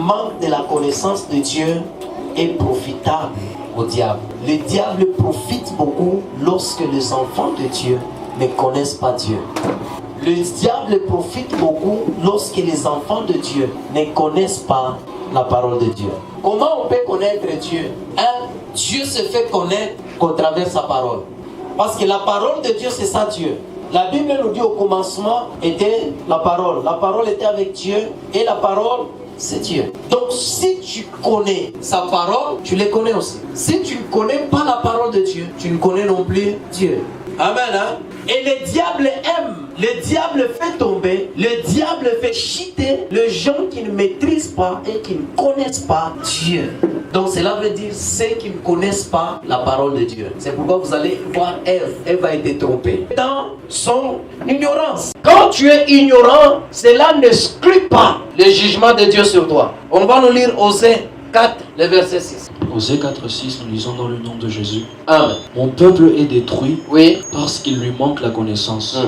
manque de la connaissance de Dieu est profitable au diable. Le diable profite beaucoup lorsque les enfants de Dieu ne connaissent pas Dieu. Le diable profite beaucoup lorsque les enfants de Dieu ne connaissent pas la parole de Dieu. Comment on peut connaître Dieu? Dieu se fait connaître qu'au travers sa parole. Parce que la parole de Dieu, c'est ça Dieu. La Bible nous dit au commencement était la parole. La parole était avec Dieu et la parole, c'est Dieu. Donc si tu connais sa parole, tu les connais aussi. Si tu ne connais pas la parole de Dieu, tu ne connais non plus Dieu. Amen. Hein? Et le diable aime, le diable fait tomber, le diable fait chuter les gens qui ne maîtrisent pas et qui ne connaissent pas Dieu. Donc cela veut dire ceux qui ne connaissent pas la parole de Dieu. C'est pourquoi vous allez voir Ève a été trompée dans son ignorance. Quand tu es ignorant, cela n'exclut pas le jugement de Dieu sur toi. On va nous lire Osée 4, le verset 6. Osée 4, 6, nous lisons dans le nom de Jésus. Amen. Mon peuple est détruit, oui, parce qu'il lui manque la connaissance.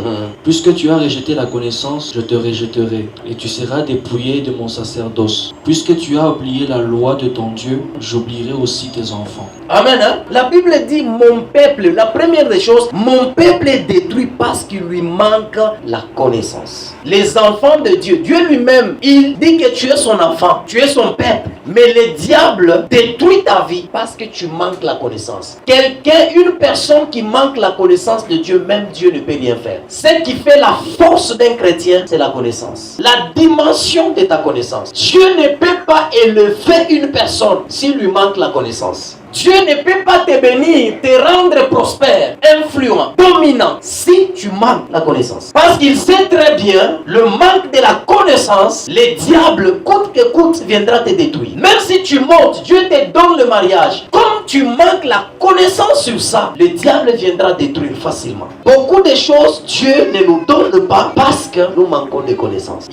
Puisque tu as rejeté la connaissance, je te rejetterai, et tu seras dépouillé de mon sacerdoce. Puisque tu as oublié la loi de ton Dieu, j'oublierai aussi tes enfants. Amen. Hein? La Bible dit mon peuple, la première des choses, mon peuple est détruit parce qu'il lui manque la connaissance. Les enfants de Dieu, Dieu lui-même, il dit que tu es son enfant, tu es son peuple. Mais le diable détruit ta vie parce que tu manques la connaissance. Quelqu'un, une personne qui manque la connaissance de Dieu, même Dieu ne peut rien faire. Ce qui fait la force d'un chrétien, c'est la connaissance. La dimension de ta connaissance. Dieu ne peut pas élever une personne s'il lui manque la connaissance. Dieu ne peut pas te bénir, te rendre prospère, influent, dominant, si tu manques la connaissance. Parce qu'il sait très bien, le manque de la connaissance, le diable, coûte que coûte, viendra te détruire. Même si tu montes, Dieu te donne le mariage. Comme tu manques la connaissance sur ça, le diable viendra détruire facilement. Beaucoup de choses, Dieu ne nous donne pas parce que nous manquons de connaissance.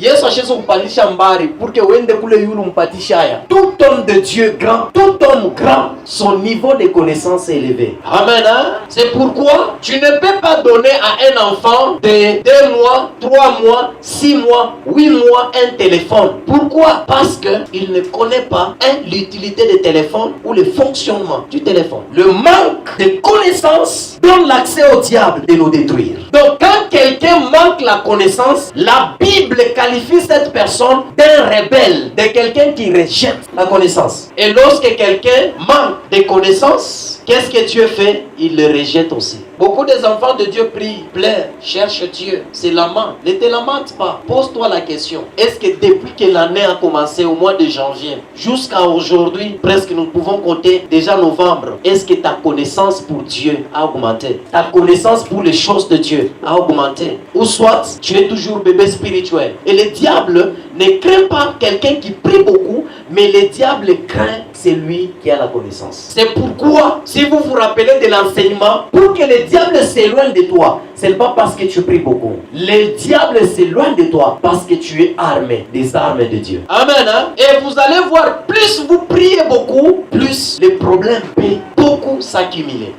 Tout homme de Dieu grand, tout homme grand, son niveau de connaissance est élevé. Amen. Hein? C'est pourquoi tu ne peux pas donner à un enfant de 2 mois, 3 mois, 6 mois, 8 mois un téléphone. Pourquoi? Parce qu'il ne connaît pas l'utilité du téléphone ou le fonctionnement du téléphone. Le manque de connaissance donne l'accès au diable de nous détruire. Donc quand quelqu'un manque la connaissance, la Bible qualifie cette personne d'un rebelle, de quelqu'un qui rejette la connaissance. Et lorsque quelqu'un manque de connaissance, qu'est-ce que Dieu fait? Il le rejette aussi. Beaucoup des enfants de Dieu prient, pleurent, cherchent Dieu, se lamentent. Ne te lamente pas. Pose-toi la question. Est-ce que depuis que l'année a commencé au mois de janvier jusqu'à aujourd'hui, presque nous pouvons compter déjà novembre, est-ce que ta connaissance pour Dieu a augmenté? Ta connaissance pour les choses de Dieu a augmenté? Ou soit tu es toujours bébé spirituel. Et le diable ne craint pas quelqu'un qui prie beaucoup, mais le diable craint celui qui a la connaissance. C'est pourquoi, si vous vous rappelez de l'enseignement, pour que le diable s'éloigne de toi, ce n'est pas parce que tu pries beaucoup. Le diable s'éloigne de toi parce que tu es armé des armes de Dieu. Amen. Hein? Et vous allez voir, plus vous priez beaucoup, plus les problèmes peuvent beaucoup s'accumuler.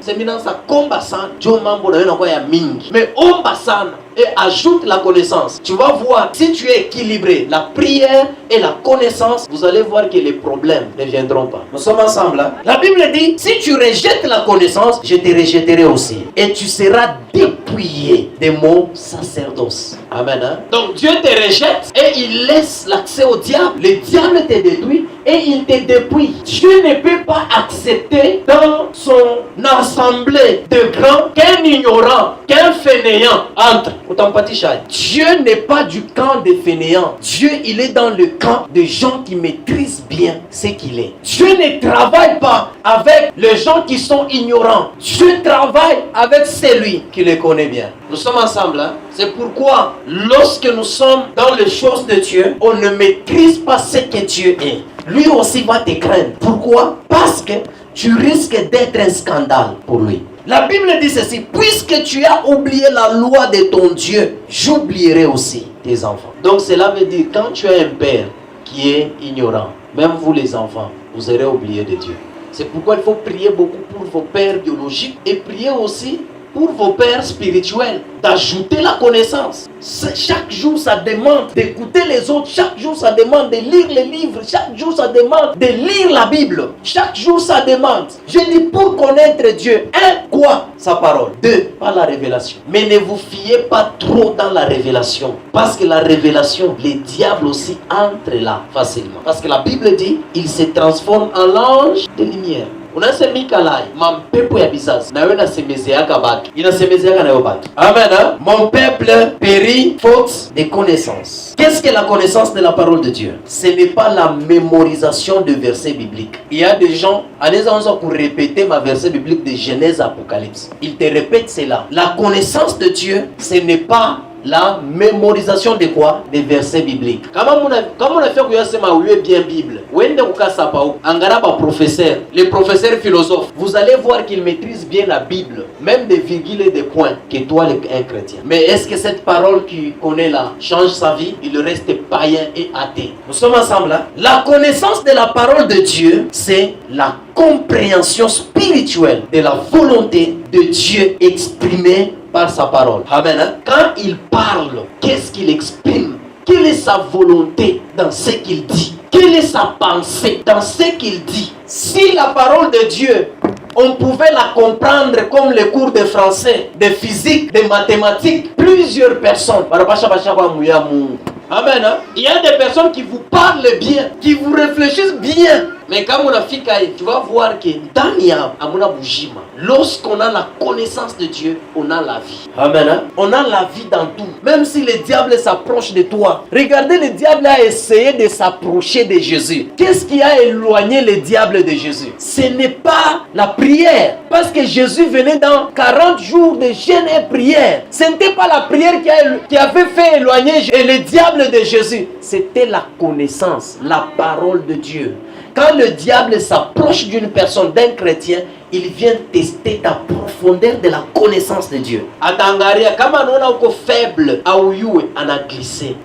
C'est maintenant ça combat ça, mais on basane et ajoute la connaissance. Tu vas voir, si tu es équilibré, la prière et la connaissance, vous allez voir que les problèmes ne viendront pas. Nous sommes ensemble. Hein? La Bible dit, si tu rejettes la connaissance, je te rejetterai aussi. Et tu seras dépouillé de mon sacerdoce. Amen. Hein? Donc Dieu te rejette et il laisse l'accès au diable. Le diable te détruit et il te dépouille. Dieu ne peut pas accepter dans son assemblée de grands qu'un ignorant, qu'un fainéant entre. Dieu n'est pas du camp des fainéants. Dieu, il est dans le camp des gens qui maîtrisent bien ce qu'il est. Dieu ne travaille pas avec les gens qui sont ignorants. Dieu travaille avec celui qui les connaît bien. Nous sommes ensemble. Hein? C'est pourquoi, lorsque nous sommes dans les choses de Dieu, on ne maîtrise pas ce que Dieu est. Lui aussi va te craindre. Pourquoi? Parce que tu risques d'être un scandale pour lui. La Bible dit ceci, puisque tu as oublié la loi de ton Dieu, j'oublierai aussi tes enfants. Donc cela veut dire, quand tu as un père qui est ignorant, même vous les enfants, vous aurez oublié de Dieu. C'est pourquoi il faut prier beaucoup pour vos pères biologiques et prier aussi pour vos pères spirituels d'ajouter la connaissance. Chaque jour, ça demande d'écouter les autres. Chaque jour, ça demande de lire les livres. Chaque jour, ça demande de lire la Bible. Chaque jour, ça demande. Je dis pour connaître Dieu. Un, quoi? Sa parole. Deux, par la révélation. Mais ne vous fiez pas trop dans la révélation. Parce que la révélation, les diables aussi entrent là facilement. Parce que la Bible dit, il se transforme en l'ange de lumière. Unasemika lai mampepo ya bizazi na wewe nasemezeaka batu inasemezeaka nayo batu. Amen hein? Mon peuple périt faute de connaissance. Qu'est-ce que la connaissance de la parole de Dieu? Ce n'est pas la mémorisation de versets bibliques. Il y a des gens pour répéter ma verset biblique de Genèse à Apocalypse. Ils te répètent cela. La connaissance de Dieu, ce n'est pas la mémorisation de quoi? Des versets bibliques. Comme on a fait que vous bien Bible, les professeurs philosophes, vous allez voir qu'ils maîtrisent bien la Bible, même des virgules et des points, que toi un chrétien. Mais est-ce que cette parole qu'il connaît là change sa vie? Il reste païen et athée. Nous sommes ensemble là. La connaissance de la parole de Dieu, c'est la compréhension spirituelle de la volonté de Dieu exprimée par sa parole. Amen. Hein? Quand il parle, qu'est-ce qu'il exprime? Quelle est sa volonté dans ce qu'il dit? Quelle est sa pensée dans ce qu'il dit? Si la parole de Dieu, on pouvait la comprendre comme les cours de français, de physique, de mathématiques, plusieurs personnes. Amen. Hein? Il y a des personnes qui vous parlent bien, qui vous réfléchissent bien. Mais quand on a fait, tu vas voir que lorsqu'on a la connaissance de Dieu, on a la vie. Amen. Hein? On a la vie dans tout. Même si le diable s'approche de toi. Regardez, le diable a essayé de s'approcher de Jésus. Qu'est-ce qui a éloigné le diable de Jésus? Ce n'est pas la prière. Parce que Jésus venait dans 40 jours de jeûne et prière. Ce n'était pas la prière qui avait fait éloigner le diable de Jésus. C'était la connaissance, la parole de Dieu. Quand le diable s'approche d'une personne, d'un chrétien, il vient tester ta profondeur de la connaissance de Dieu. Atangaria, kama anaona uko faible, auyue, anaglissé.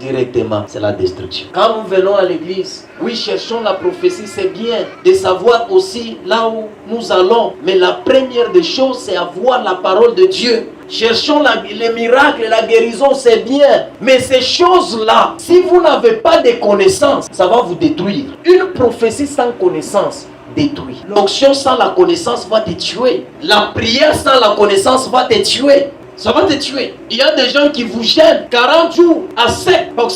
Directement, c'est la destruction. Quand nous venons à l'église, oui, cherchons la prophétie, c'est bien de savoir aussi là où nous allons. Mais la première des choses, c'est avoir la parole de Dieu. Cherchons les miracles, la guérison, c'est bien. Mais ces choses-là, si vous n'avez pas de connaissances, ça va vous détruire. Une prophétie sans connaissance détruit. L'onction sans la connaissance va te tuer. La prière sans la connaissance va te tuer. Ça va te tuer. Il y a des gens qui vous gênent 40 jours à sec. Pourquoi?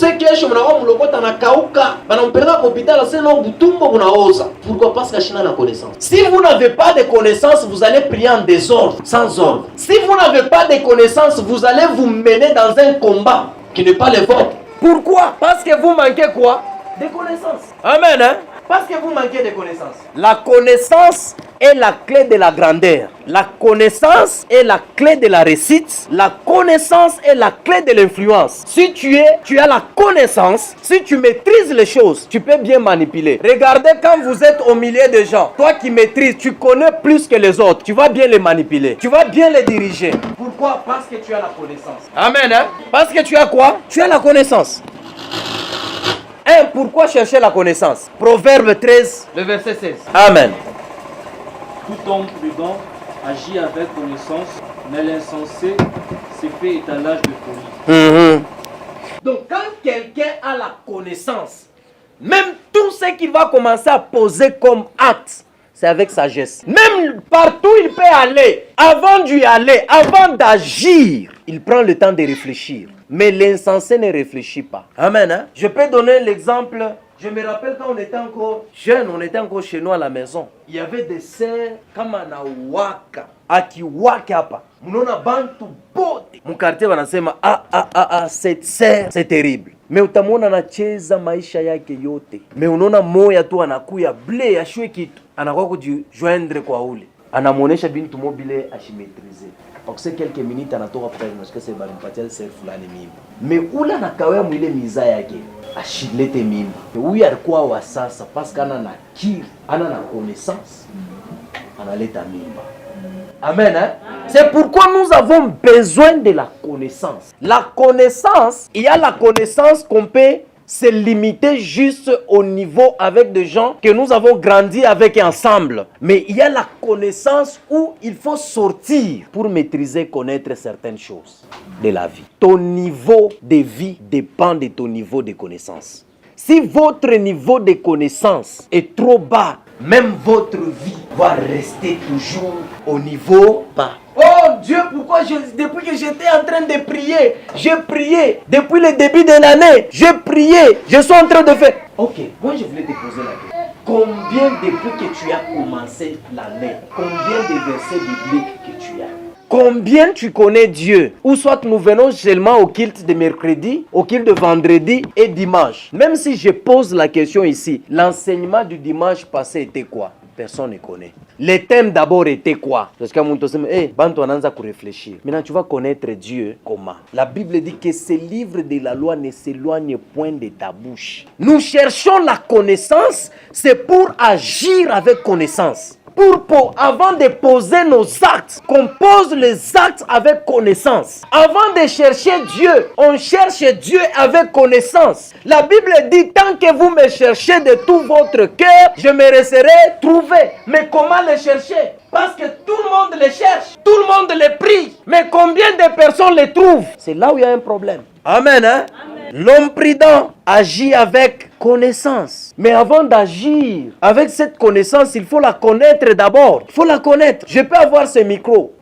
Parce que la connaissance. Si vous n'avez pas de connaissances, vous allez prier en désordre, sans ordre. Si vous n'avez pas de connaissances, vous allez vous mener dans un combat qui n'est pas le vôtre. Pourquoi? Parce que vous manquez quoi? Des connaissances. Amen. Hein? Parce que vous manquez de connaissances. La connaissance est la clé de la grandeur. La connaissance est la clé de la réussite. La connaissance est la clé de l'influence. Si tu as la connaissance, si tu maîtrises les choses, tu peux bien manipuler. Regardez quand vous êtes au milieu de gens. Toi qui maîtrises, tu connais plus que les autres. Tu vas bien les manipuler. Tu vas bien les diriger. Pourquoi? Parce que tu as la connaissance. Amen. Hein? Parce que tu as quoi? Tu as la connaissance. Pourquoi chercher la connaissance? Proverbe 13, le verset 16. Amen. Tout homme prudent agit avec connaissance, mais l'insensé s'est fait étalage de folie. Donc quand quelqu'un a la connaissance, même tout ce qu'il va commencer à poser comme acte, c'est avec sagesse. Même partout il peut aller, avant d'y aller, avant d'agir, il prend le temps de réfléchir. Mais l'insensé ne réfléchit pas. Amen. Hein? Je peux donner l'exemple. Je me rappelle quand on était encore jeunes, on était encore chez nous à la maison. Il y avait des sœurs comme Waka. Akiwakapa. Munona bantu bote. Mon quartier wanasema cette sœur c'est terrible. Mais utamwona anacheza maisha yake yote. Mais unaona moya tu anakuya ble ashwe kitu. Anakuwa kujijoindre kwa ule. Anamuonesha bintu mobile ashimetrize. Parce que quelques minutes anatoka pale parce que c'est balimpatia sœur fulani mimba. Mais ula nakawea mwile miza yake. Ashilete mimba. Huyu alikuwa wa sasa parce que ana na kiri, ana na connaissance. Analeta mimba. Amen. Hein? C'est pourquoi nous avons besoin de la connaissance. La connaissance, il y a la connaissance qu'on peut se limiter juste au niveau avec des gens que nous avons grandi avec ensemble. Mais il y a la connaissance où il faut sortir pour maîtriser, connaître certaines choses de la vie. Ton niveau de vie dépend de ton niveau de connaissance. Si votre niveau de connaissance est trop bas, même votre vie va rester toujours au niveau bas. Oh Dieu, pourquoi depuis que j'étais en train de prier, j'ai prié depuis le début de l'année, j'ai prié, je suis en train de faire. Ok, moi je voulais te poser la question. Combien depuis que tu as commencé l'année, combien de versets bibliques que tu as? Combien tu connais Dieu? Ou soit nous venons seulement au culte de mercredi, au culte de vendredi et dimanche. Même si je pose la question ici, l'enseignement du dimanche passé était quoi? Personne ne connaît. Le thème d'abord était quoi? Parce que réfléchir. Maintenant, tu vas connaître Dieu comment? La Bible dit que ce livre de la loi ne s'éloigne point de ta bouche. Nous cherchons la connaissance, c'est pour agir avec connaissance. Avant de poser nos actes, qu'on pose les actes avec connaissance. Avant de chercher Dieu, on cherche Dieu avec connaissance. La Bible dit, tant que vous me cherchez de tout votre cœur, je me laisserai trouver. Mais comment le chercher? Parce que tout le monde le cherche, tout le monde le prie. Mais combien de personnes le trouvent? C'est là où il y a un problème. Amen, hein? Amen. L'homme prudent agit avec connaissance. Mais avant d'agir avec cette connaissance, il faut la connaître d'abord. Il faut la connaître. Je peux avoir ce micro.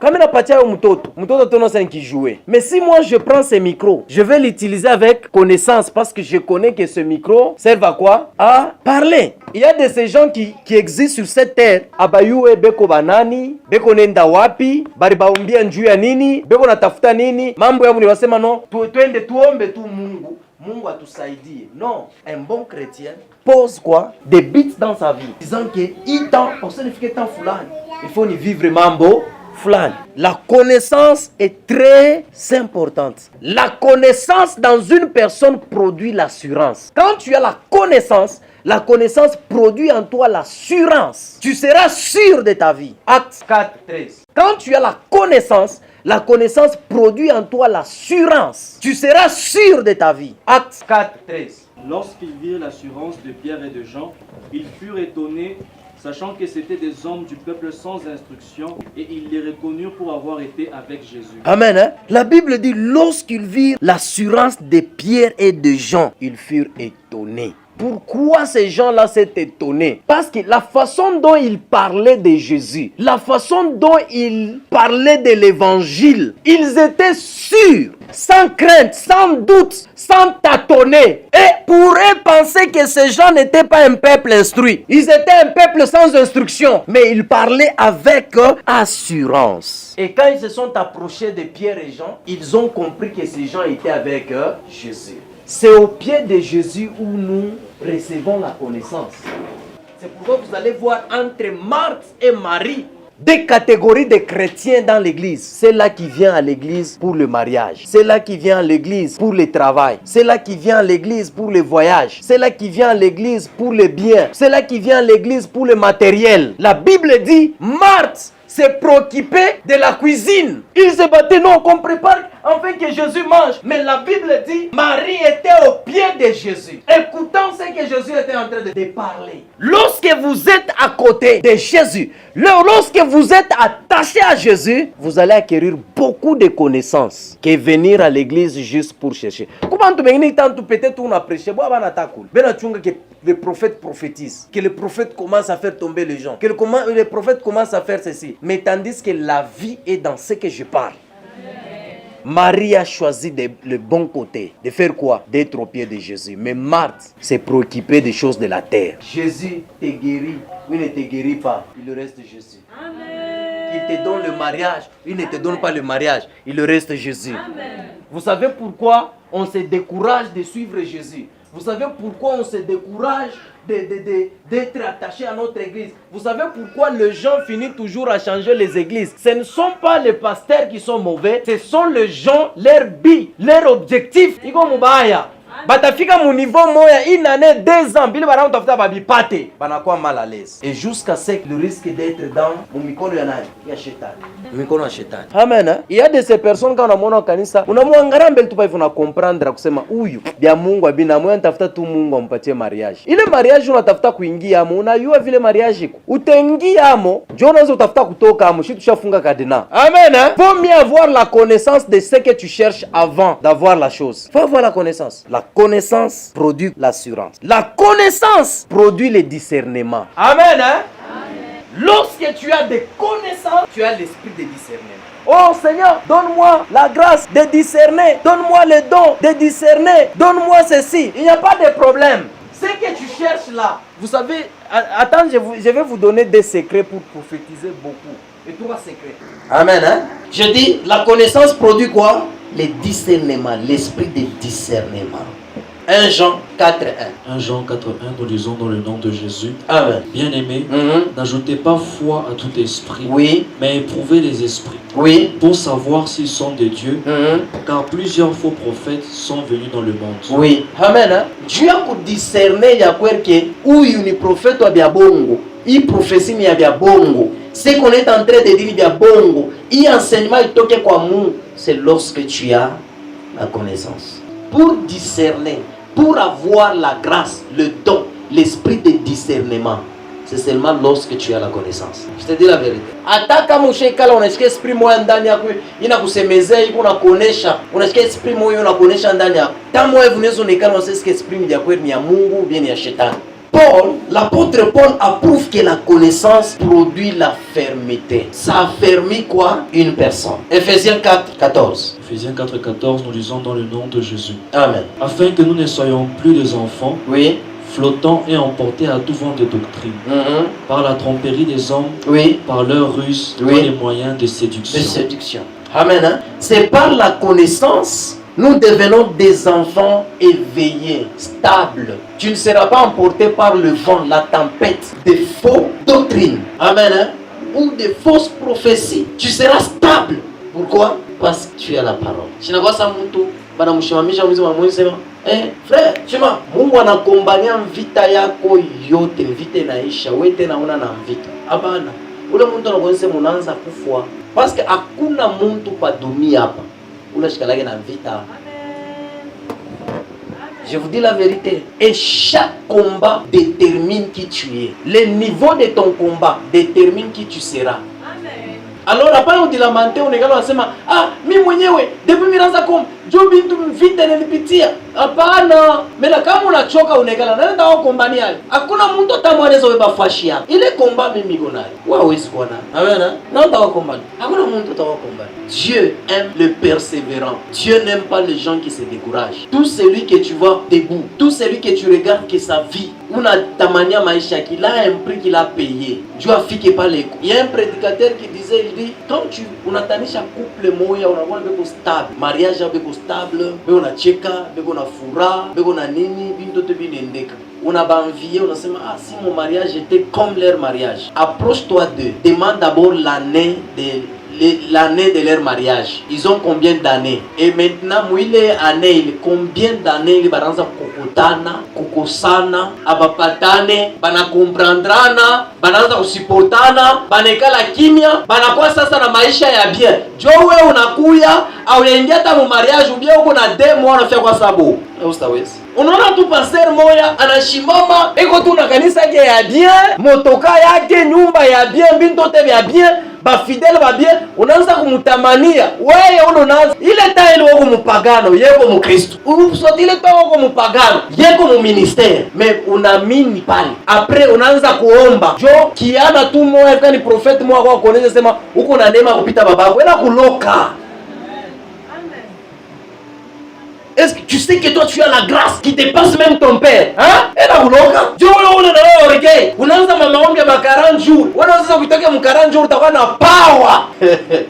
Mais si moi je prends ce micro, je vais l'utiliser avec connaissance parce que je connais que ce micro sert à quoi? À parler. Il y a de ces gens qui existent sur cette terre. Abayue beko banani, beko nenda wapi, baribaombia njuu ya nini, beko natafuta nini, mambo ya wasema no, twende tuombe tu Mungu. Mungu atusaidie. Non, un bon chrétien pose quoi? Des buts dans sa vie. Disant que il temps, on sait que temps fulani. Il faut ni vivre mambo fulani. La connaissance est très importante. La connaissance dans une personne produit l'assurance. Quand tu as la connaissance produit en toi l'assurance. Tu seras sûr de ta vie. Acte 4:13. Quand tu as la connaissance produit en toi l'assurance. Tu seras sûr de ta vie. Acte 4:13. Lorsqu'ils virent l'assurance de Pierre et de Jean, ils furent étonnés, sachant que c'étaient des hommes du peuple sans instruction, et ils les reconnurent pour avoir été avec Jésus. Amen. Hein? La Bible dit, lorsqu'ils virent l'assurance de Pierre et de Jean, ils furent étonnés. Pourquoi ces gens-là s'étaient étonnés? Parce que la façon dont ils parlaient de Jésus, la façon dont ils parlaient de l'évangile, ils étaient sûrs, sans crainte, sans doute, sans tâtonner. Et pourraient penser que ces gens n'étaient pas un peuple instruit. Ils étaient un peuple sans instruction. Mais ils parlaient avec assurance. Et quand ils se sont approchés de Pierre et Jean, ils ont compris que ces gens étaient avec Jésus. C'est au pied de Jésus où nous recevons la connaissance. C'est pourquoi vous allez voir entre Marthe et Marie des catégories de chrétiens dans l'église. C'est là qui vient à l'église pour le mariage. C'est là qui vient à l'église pour le travail. C'est là qui vient à l'église pour le voyage. C'est là qui vient à l'église pour le bien. C'est là qui vient à l'église pour le matériel. La Bible dit, Marthe s'est préoccupé de la cuisine. Il se battait, non, qu'on prépare afin que Jésus mange. Mais la Bible dit, Marie était au pied de Jésus, écoutant ce que Jésus était en train de parler. Lorsque vous êtes à côté de Jésus, lorsque vous êtes attaché à Jésus, vous allez acquérir beaucoup de connaissances que venir à l'église juste pour chercher. Comment tu me dis tant peut-être on a prêché, que le prophète prophétise, que le prophète commence à faire tomber les gens, que le prophète commence à faire ceci. Mais tandis que la vie est dans ce que je parle. Marie a choisi le bon côté. De faire quoi? D'être au pied de Jésus. Mais Marthe s'est préoccupée des choses de la terre. Jésus te guérit ou il ne te guérit pas. Il reste Jésus. Amen. Il te donne le mariage, il ne te donne pas le mariage. Il reste Jésus. Amen. Vous savez pourquoi on se décourage de suivre Jésus? Vous savez pourquoi on se décourage d'être attaché à notre église? Vous savez pourquoi les gens finissent toujours à changer les églises? Ce ne sont pas les pasteurs qui sont mauvais, ce sont les gens, leur but, leur objectif. batafika mu niveau moya une année 2 ans bile bana utafuta babipate banakuwa mal à l'aise et jusqu'à ce que le risque d'être dans mu mikono ya nani ya shetani mikono ya shetani. Amen. Il y a de ces personnes quand unamuona kanisa unamwangalia mbele tu pa hivyo na comprendre kusema huyu bia Mungu abina moyo nitafuta tu Mungu ampatie mariage. Ile mariage unatafuta kuingia amo unajua vile mariage iko utaingia amo ndio unaweza utafuta kutoka amo shi tushafunga kadena. Amen. Faut mieux avoir la connaissance de ce que tu cherches avant d'avoir la chose. Faut avoir la connaissance. La connaissance produit l'assurance. La connaissance produit le discernement. Amen. Amen. Lorsque tu as des connaissances, tu as l'esprit de discernement. Oh Seigneur, donne-moi la grâce de discerner. Donne-moi le don de discerner. Donne-moi ceci. Il n'y a pas de problème. Ce que tu cherches là, vous savez, attends, je vais vous donner des secrets pour prophétiser beaucoup. Et 3 secrets. Amen. Hein? Je dis, la connaissance produit quoi? Le discernement, l'esprit de discernement. 1 Jean 4:1. 1 Jean 4:1, nous lisons dans le nom de Jésus. Amen. Bien-aimés, n'ajoutez pas foi à tout esprit, oui, mais éprouvez les esprits, oui, pour savoir s'ils sont de Dieu, car plusieurs faux prophètes sont venus dans le monde. Oui. Amen. Hein? Dieu a discerné ya kwerke huyu ni prophète wa bya bongo, hii prophétie ni ya bya bongo. Ce qu'on est en train de dire bya bongo, hii enseignement itoke kwa Mungu, c'est lorsque tu as la connaissance. Pour discerner, pour avoir la grâce, le don, l'esprit de discernement, c'est seulement lorsque tu as la connaissance. Je te dis la vérité. Hata kama ushekala unasikia esprit moja ndani yako inakusemezea hivi unakuonesha, unasikia esprit moja unakuonesha ndani yako. Kama wewe unaweza onekana unasikia esprit ya kweli ni ya Mungu bien ya shetani. Paul, l'apôtre Paul approuve que la connaissance produit la fermeté. Ça affermit quoi? Une personne. Ephésiens 4:14. Ephésiens 4:14, nous lisons dans le nom de Jésus. Amen. Afin que nous ne soyons plus des enfants, oui, flottants et emportés à tout vent de doctrine, par la tromperie des hommes, oui, par leurs ruses, oui, par les moyens de séduction. De séduction. Amen. Hein? C'est par la connaissance nous devenons des enfants éveillés, stables. Tu ne seras pas emporté par le vent, la tempête, des fausses doctrines. Amen. Hein? Ou des fausses prophéties. Tu seras stable. Pourquoi? Parce que tu as la parole. Frère, chema, Mungu anakombania vita yako yote, vita inaisha, wewe tena una na vita. Hapana. Ule mtu anakuonyesha mnaanza kufua. Parce que hakuna mtu pa dunia hapa. Unashikalage na vita. Je vous dis la vérité. Et chaque combat détermine qui tu es. Le niveau de ton combat détermine qui tu seras. Alors hapana udilamante unekala unasema mimi mwenyewe depuis miraza kom jo bintu vita nilipitia. Hapana, mela kama unachoka unekala naenda au kombani yale. Hakuna mtu atamwaneza weba fashi yako. Ile komba mimi niko nayo. Wewe huwezi kuwa nayo. Amen. Na utawa kombani. Hakuna mtu utawa kombani. Dieu aime le persévérant. Dieu n'aime pas les gens qui se découragent. Tout celui que tu vois debout, tout celui que tu regardes que sa vie, unatamania maisha qu'il a un prix qu'il a payé. Dieu a fait que pas les coups. Il y a un prédicateur qui disait, il dit, quand tu unatanisha couple moya unakuwa beko stable, mariage beko stable, beko na cheka, beko na fura, beko na nini, bintu te binendeka. On a envié, on a dit, si mon mariage était comme leur mariage. Approche-toi d'eux. Demande d'abord l'année de leur mariage. Ils ont combien d'années? Et maintenant, combien d'années ils baranza kokotana, kokosana, abapatane, bana comprendrana, bananza kusipotana, banekala kimya, banakuwa sasa na maisha ya bien. Jo wewe unakuya au yaingia hata mu mariage ubia uko na 2 mois unafia kwa sababu. Ustawezi. Unaona tu pasteur moya anashimama eko tu na kanisa yake ya bien, motoka yake, nyumba ya bien, bintote ya bien, ba fidèle ba bien, unaanza kumutamania. Wewe unaanza ile taili wako mpagano, yeko mkristo. Usote ile taili wako mpagano, yeko mu ministère, mais unaamini pale. Après unaanza kuomba. Jo kiana tu moya kani prophète moya kwa kuonesha sema uko na neema kupita babako. Ela kuloka. Est-ce que tu sais que toi tu as la grâce qui dépasse même ton père? Hein? Et la uloka. Dieu ule na wewe orike. Unaanza maombi ya 40 jours. Unaanza kuitoka mu 40 jours utakuwa na power.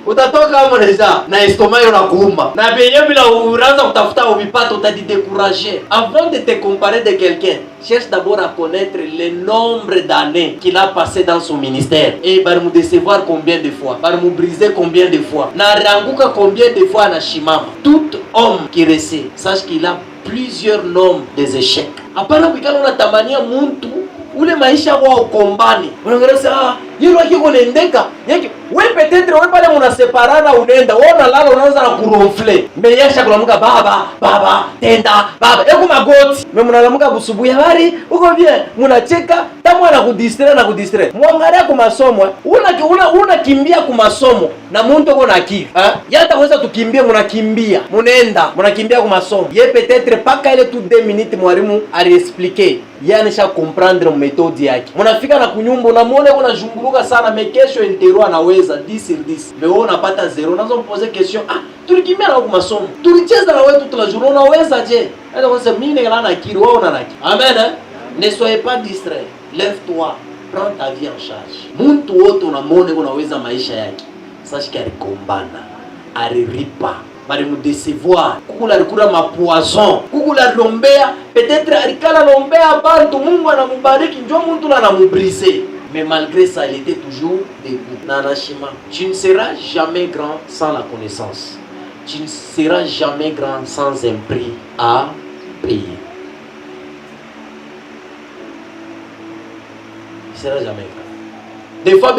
Utatoka hapo deja na estomac unakuuma. Na benye bila unaanza kutafuta ubipata utadidécourager. Avant de te comparer de quelqu'un, cherche d'abord à connaître le nombre d'années qu'il a passé dans son ministère. Et bari mu décevoir combien de fois? Bari mu briser combien de fois? Na ranguka combien de fois na shimama? Tout homme qui réussit, sache qu'il a plusieurs nomment des échecs. Hapana kuikala unatamania muntu ule maisha kwa ukombani. Unaangalia yule akiko nendeka. Yake wewe peut-être wewe pale mnaseparana unaenda. Wewe unalala unaanza na kuronfle. Mmenyesha kulamuka baba, tenda, baba. Eko magoti. Mimi mnalamuka busubuhi habari. Uko bien. Mnacheka, tamu na kudistract. Mwangalia kwa masomo. Unakimbia kwa masomo na muntu uko na akili. Yata weza tukimbia mnakimbia. Mnakimbia kwa masomo. Ye peut-être paka ile tout 2 minutes mwalimu ali expliquer. Yanisha comprendre méthode yake. Mnafika na kunyumba unamuona unazunguluka sana mekesho intero anaweza 10 sur 10. Mais wewe unapata 0. Unaanza kuposer question, tulikimbia na kwa masomo. Tulicheza na wewe toute la journée unaweza je? Hata kwanza mimi ningala na akili wewe una akili. Amen. Ne soyez pas distrait. Lève-toi. Prends ta vie en charge. Muntu wote unamuona unaweza maisha yake. Sache qu'il alikombana. Aliripa. Bali mudecevoir. Kukula alikula mapoison. Kukula lombea. Peut-être alikala lombea bantu Mungu anamubariki njoo muntu anamubriser. Mais malgré ça, il était toujours debout. Nanashima. Tu ne seras jamais grand sans la connaissance. Tu ne seras jamais grand sans un prix à payer. Tu ne seras jamais grand. Des fois,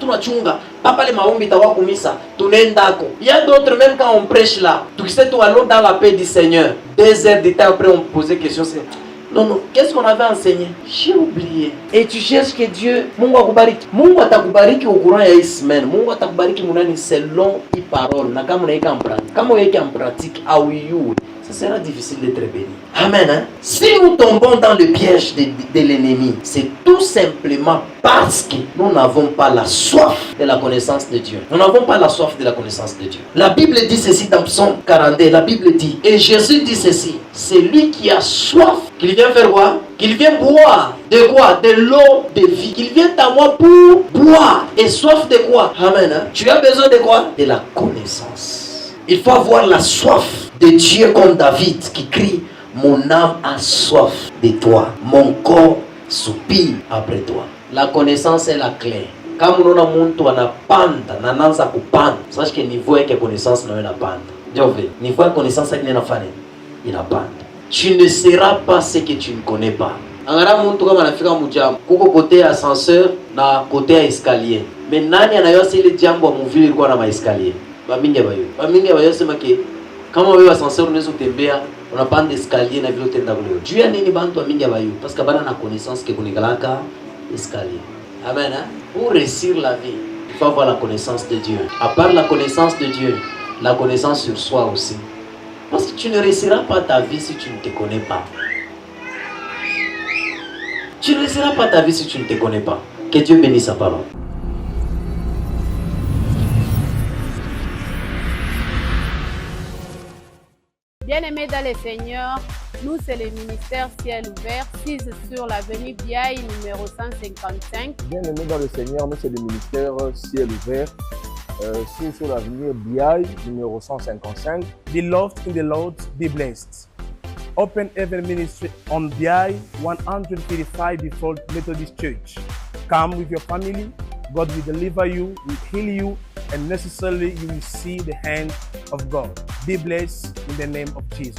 tunachunga papa les maombi tawa kumisa tunendako. Il y a d'autres même quand on prêche là, tu sais tu allons dans la paix du Seigneur. 2 heures de temps après on posait question c'est non, qu'est-ce qu'on avait enseigné? J'ai oublié. Et tu cherches que Dieu, Mungu akubariki. Mungu atakubariki au courant ya hii semaine. Mungu atakubariki munani selon hii parole. Na kama unaika en pratique. Kama unaika en pratique, ça sera difficile d'être béni. Amen. Hein? Si nous tombons dans le piège de l'ennemi, c'est tout simplement parce que nous n'avons pas la soif de la connaissance de Dieu. Nous n'avons pas la soif de la connaissance de Dieu. La Bible dit ceci dans Psaume 42. La Bible dit, et Jésus dit ceci, c'est lui qui a soif, qu'il vient faire quoi? Qu'il vient boire. De quoi? De l'eau de vie. Qu'il vient à moi pour boire. Et soif de quoi? Amen. Hein? Tu as besoin de quoi? De la connaissance. Il faut avoir la soif de Dieu comme David qui crie, mon âme a soif de toi, mon corps soupire après toi. La connaissance est la clé. Kama unaona mtu anapanda na anaanza kupanda, sache que niveau yake connaissance na inapanda. Jove, niveau ya connaissance yake inafanya inapanda. Tu ne seras pas ce que tu ne connais pas. Angara mtu kama anafika mjambo, kuko kote ascenseur na kote escalier. Mais nani anayosa ile jambo wa mvili ilikuwa na maescalier? Bamingi bayo sema ke kama wewe ascenseur unaweza kutembea unapanda escalier na vile utenda kule. Juu ya nini bantu bamingi bayo? Parce que bana na connaissance ke kunigalaka escalier. Amen. Hein? Pour réussir la vie, il faut avoir la connaissance de Dieu. À part la connaissance de Dieu, la connaissance sur soi aussi. Parce que tu ne réussiras pas ta vie si tu ne te connais pas. Tu ne réussiras pas ta vie si tu ne te connais pas. Que Dieu bénisse sa parole. Bien-aimés dans le Seigneur, nous c'est le ministère Ciel Ouvert, 6 sur l'avenue Biaï numéro 155. Bien-aimés dans le Seigneur, nous c'est le ministère Ciel Ouvert, 6 sur l'avenue Biaï numéro 155. Beloved in the Lord, be blessed. Open Heaven Ministry on Biaï 135 before Methodist Church. Come with your family. God will deliver you, will heal you, and necessarily you will see the hand of God. Be blessed in the name of Jesus.